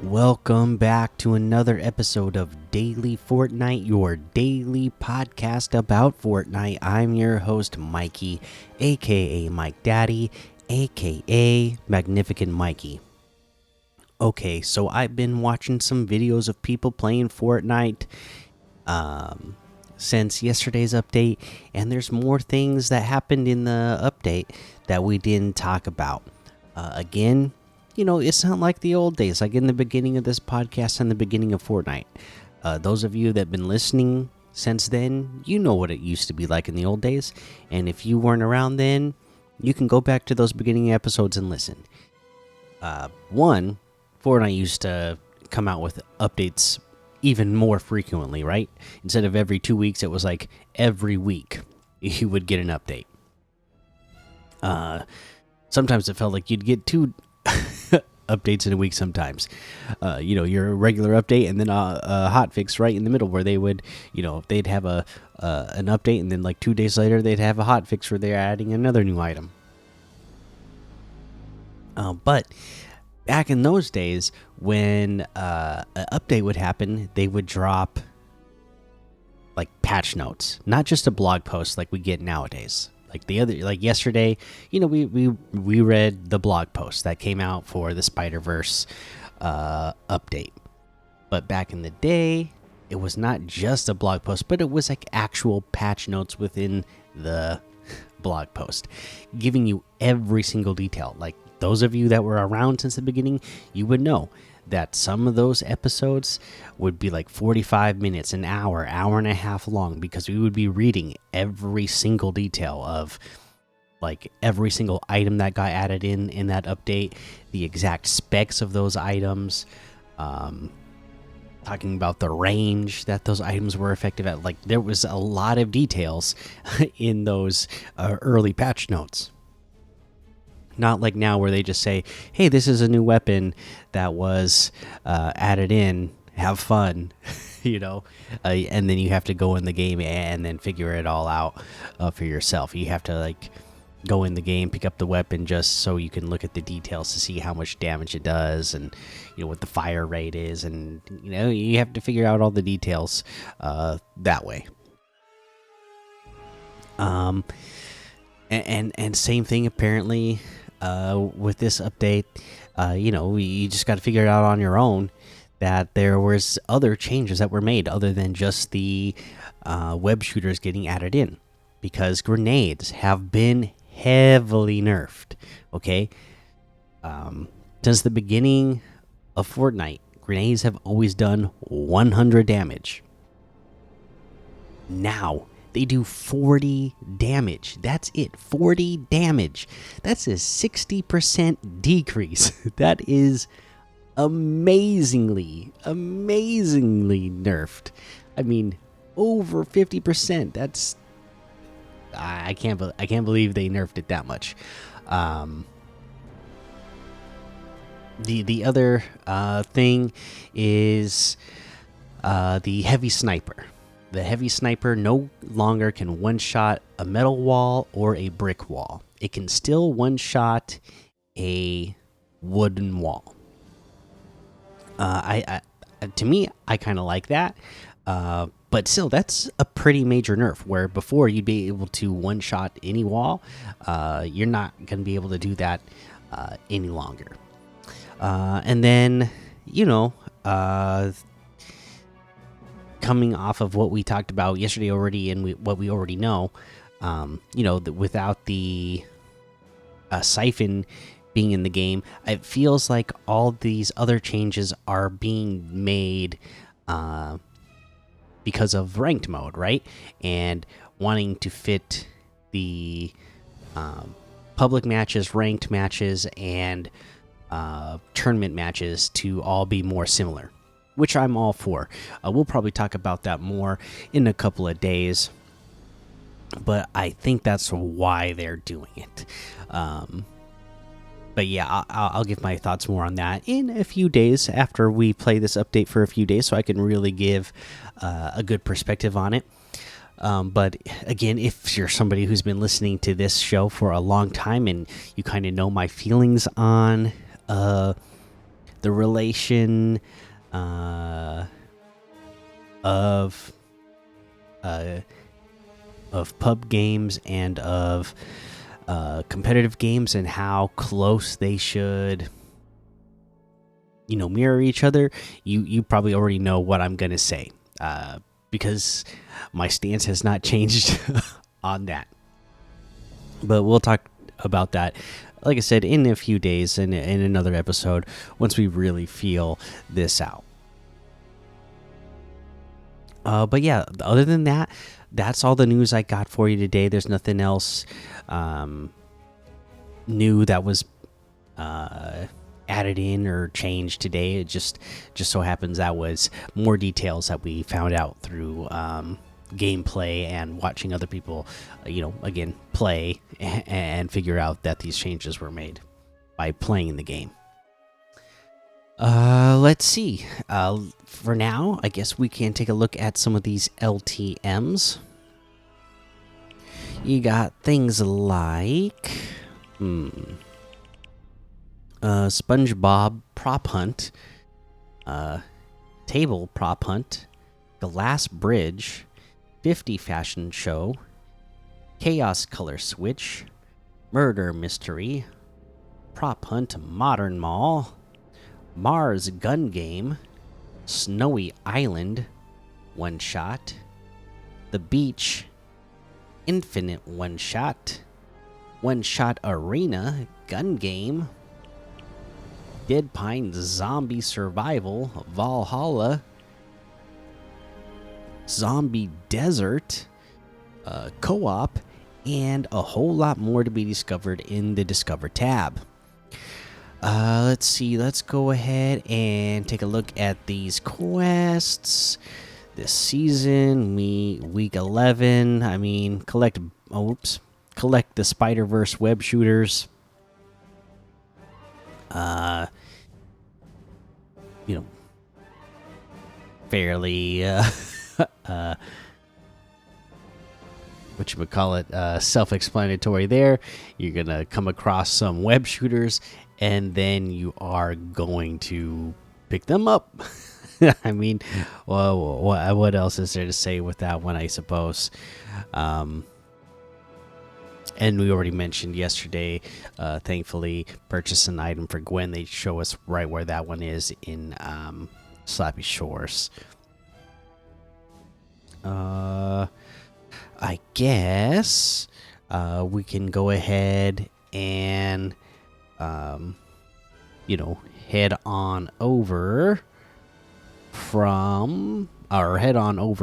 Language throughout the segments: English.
Welcome back to another episode of Daily Fortnite, your daily podcast about Fortnite. I'm your host, Mikey, aka Mike Daddy, aka Magnificent Mikey. Okay, so I've been watching some videos of people playing Fortnite since yesterday's update, and there's more things that happened in the update that we didn't talk about. Again, it's not like the old days, like in the beginning of this podcast and the beginning of Fortnite. Those of you that have been listening since then, you know what it used to be like in the old days. And if you weren't around then, you can go back to those beginning episodes and listen. Fortnite used to come out with updates even more frequently, right? Instead of every 2 weeks, it was like every week you would get an update. Sometimes it felt like you'd get two updates in a week sometimes. Your regular update and then a hot fix right in the middle where they would, they'd have an update and then like 2 days later they'd have a hot fix where they're adding another new item. But back in those days when an update would happen, they would drop like patch notes, not just a blog post like we get nowadays. Like yesterday, we read the blog post that came out for the Spider-Verse update. But back in the day, it was not just a blog post, but it was like actual patch notes within the blog post, giving you every single detail. Like those of you that were around since the beginning, you would know that some of those episodes would be like 45 minutes, an hour and a half long, because we would be reading every single detail of like every single item that got added in that update, the exact specs of those items, talking about the range that those items were effective at. Like there was a lot of details in those early patch notes. Not like now where they just say, hey, this is a new weapon that was added in. Have fun, and then you have to go in the game and then figure it all out for yourself. You have to like go in the game, pick up the weapon just so you can look at the details to see how much damage it does and what the fire rate is. And, you have to figure out all the details that way. And same thing apparently with this update. You just got to figure it out on your own, that there was other changes that were made other than just the web shooters getting added in, because grenades have been heavily nerfed. Okay, since the beginning of Fortnite, grenades have always done 100 damage. Now they do 40 damage. That's it. 40 damage. That's a 60% decrease. That is amazingly nerfed. I mean, over 50%. That's I can't believe they nerfed it that much. The other thing is the heavy sniper. The heavy sniper no longer can one-shot a metal wall or a brick wall. It can still one-shot a wooden wall. To me, I kind of like that. But still, that's a pretty major nerf. Where before you'd be able to one-shot any wall, you're not going to be able to do that any longer. And then, coming off of what we talked about yesterday already, and what we already know, without the siphon being in the game, it feels like all these other changes are being made because of ranked mode, right? And wanting to fit the public matches, ranked matches, and tournament matches to all be more similar, which I'm all for. We'll probably talk about that more in a couple of days, but I think that's why they're doing it. But yeah, I'll give my thoughts more on that in a few days after we play this update for a few days, so I can really give a good perspective on it. But again, if you're somebody who's been listening to this show for a long time and you kind of know my feelings on the the relation of pub games and of competitive games, and how close they should, mirror each other. You probably already know what I'm gonna say, because my stance has not changed on that. But we'll talk about that, like I said, in a few days, in another episode, once we really feel this out. But yeah, other than that, that's all the news I got for you today. There's nothing else new that was added in or changed today. It just so happens that was more details that we found out through gameplay and watching other people, again, play and figure out that these changes were made by playing the game. Let's see. For now, I guess we can take a look at some of these LTMs. You got things like SpongeBob prop hunt, table prop hunt, glass bridge, 50 fashion show, chaos color switch, murder mystery, prop hunt modern mall, Mars gun game, snowy island, one shot, the beach, infinite one shot arena gun game, Dead Pine zombie survival Valhalla, zombie desert, co-op, and a whole lot more to be discovered in the Discover tab. Let's see. Let's go ahead and take a look at these quests this season. Week 11. I mean, collect the Spider-Verse web shooters. Fairly self-explanatory there. You're gonna come across some web shooters, and then you are going to pick them up. I mean, well, what else is there to say with that one, I suppose? And we already mentioned yesterday, thankfully, purchase an item for Gwen. They show us right where that one is in Slappy Shores. I guess we can go ahead and head on over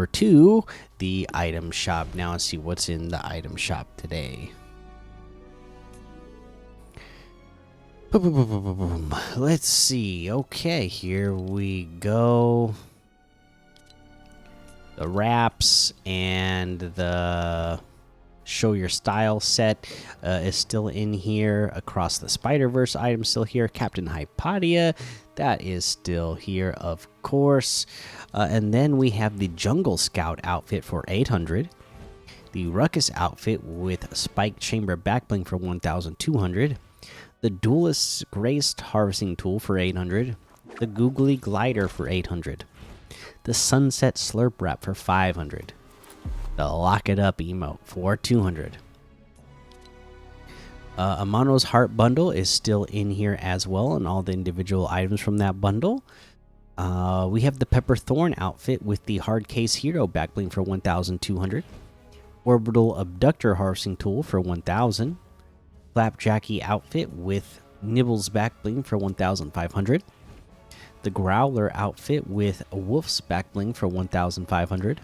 to the item shop now and see what's in the item shop today. Let's see. Okay, here we go. The wraps and the show your style set is still in here. Across the Spider-Verse item still here. Captain Hypatia, that is still here, of course. And then we have the Jungle Scout outfit for 800. The Ruckus outfit with Spike Chamber backbling for 1,200. The Duelist's Graced Harvesting Tool for 800. The Googly Glider for 800. The Sunset Slurp Wrap for 500. The Lock It Up emote for 200. Amano's Heart bundle is still in here as well, and all the individual items from that bundle. We have the Pepper Thorn outfit with the Hard Case Hero backbling for 1,200. Orbital Abductor Harvesting Tool for 1,000. Flapjacky outfit with Nibbles backbling for 1,500. The Growler outfit with Wolf's backbling for 1,500.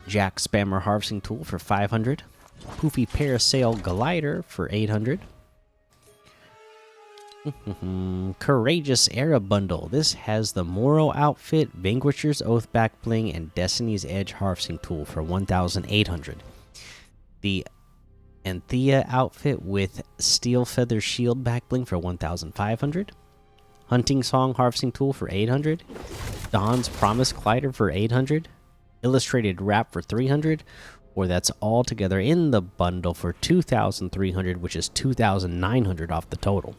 Jack Spammer Harvesting Tool for 500. Poofy Parasail Glider for 800. Courageous Era bundle. This has the Moro outfit, Vanquisher's Oath backbling, and Destiny's Edge Harvesting Tool for 1,800. The Anthea outfit with Steel Feather Shield backbling for 1,500. Hunting Song Harvesting Tool for 800. Dawn's Promise Glider for 800. Illustrated Wrap for 300. Or that's all together in the bundle for 2,300, which is 2,900 off the total.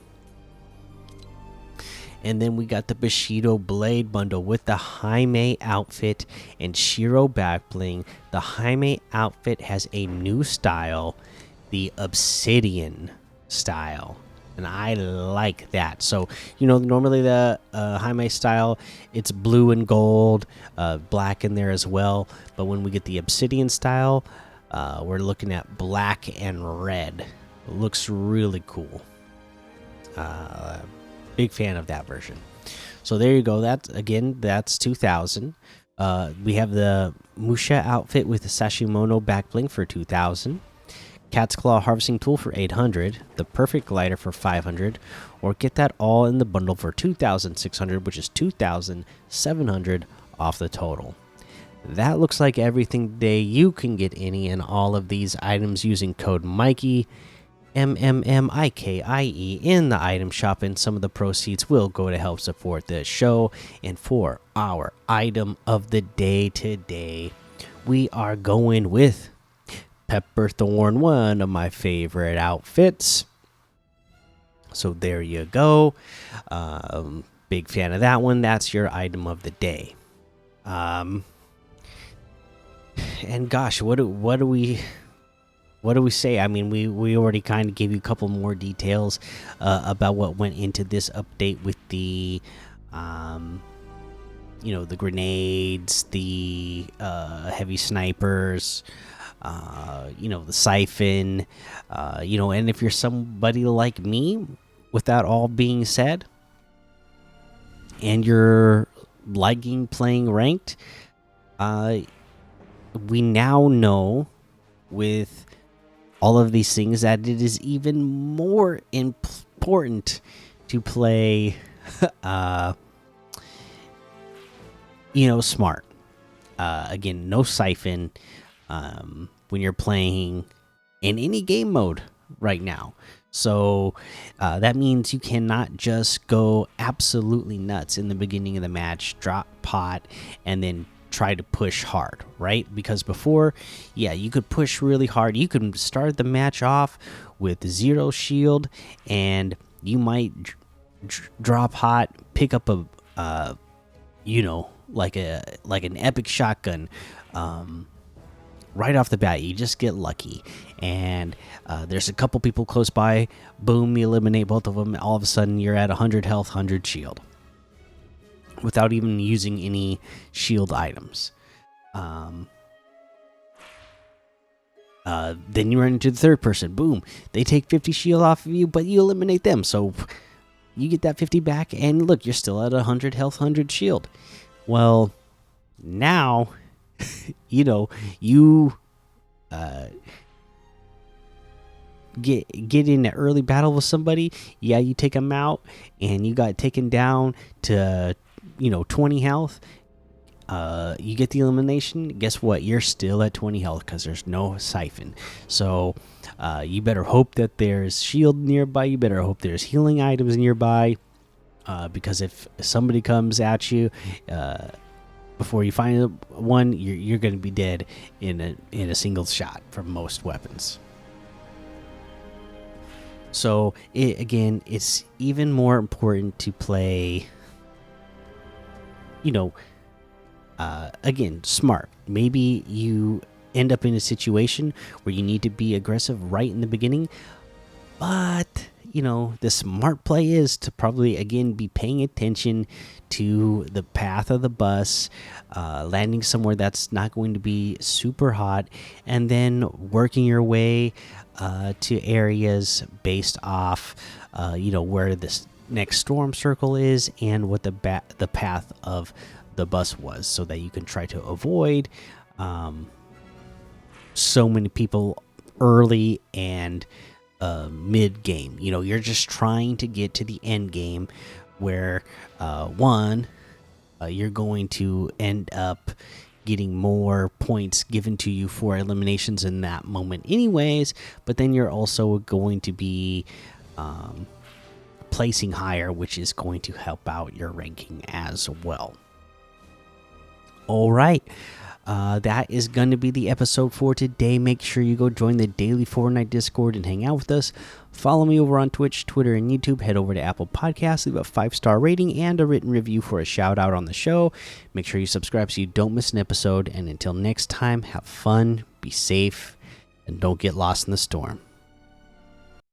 And then we got the Bushido Blade bundle with the Jaime outfit and Shiro back bling. The Jaime outfit has a new style, the Obsidian style, and I like that. So normally the Jaime style, it's blue and gold, black in there as well. But when we get the Obsidian style, we're looking at black and red. It looks really cool. Big fan of that version. So there you go. That's 2000. We have the Musha outfit with the Sashimono back bling for 2000. Cat's Claw harvesting tool for 800. The perfect glider for 500. Or get that all in the bundle for 2600, which is 2700 off the total. That looks like everything today. You can get any and all of these items using code Mikey, MMMIKIE, in the item shop, and some of the proceeds will go to help support the show. And for our item of the day today, we are going with Pepperthorn, one of my favorite outfits. So there you go. Big fan of that one. That's your item of the day. And gosh, what do we say? I mean, we already kind of gave you a couple more details about what went into this update with the the grenades, the heavy snipers, the siphon, and if you're somebody like me, with that all being said, and you're liking playing ranked, we now know with all of these things that it is even more important to play smart. Again, no siphon when you're playing in any game mode right now. So that means you cannot just go absolutely nuts in the beginning of the match, drop pot, and then try to push hard, right? Because before, you could push really hard. You could start the match off with 0 shield, and you might drop hot, pick up a like an epic shotgun right off the bat. You just get lucky, and there's a couple people close by. Boom, you eliminate both of them. All of a sudden, you're at 100 health, 100 shield, without even using any shield items. Then you run into the third person. Boom, they take 50 shield off of you, but you eliminate them, so you get that 50 back, and look, you're still at 100 health, 100 shield. Well, now you get in an early battle with somebody. You take them out, and you got taken down to 20 health. You get the elimination. Guess what? You're still at 20 health because there's no siphon. So you better hope that there's shield nearby. You better hope there's healing items nearby, because if somebody comes at you before you find one, you're going to be dead in a single shot from most weapons. So it's even more important to play smart. Maybe you end up in a situation where you need to be aggressive right in the beginning, but the smart play is to probably be paying attention to the path of the bus, landing somewhere that's not going to be super hot, and then working your way to areas based off where this next storm circle is and what the path of the bus was, so that you can try to avoid so many people early and mid game. You're just trying to get to the end game where you're going to end up getting more points given to you for eliminations in that moment anyways, but then you're also going to be placing higher, which is going to help out your ranking as well. All right, That is going to be the episode for today. Make sure you go join the daily Fortnite Discord and hang out with us. Follow me over on Twitch, Twitter, and YouTube. Head over to Apple Podcasts, leave a 5-star rating and a written review for a shout out on the show. Make sure you subscribe so you don't miss an episode. And until next time, have fun, be safe, and don't get lost in the storm.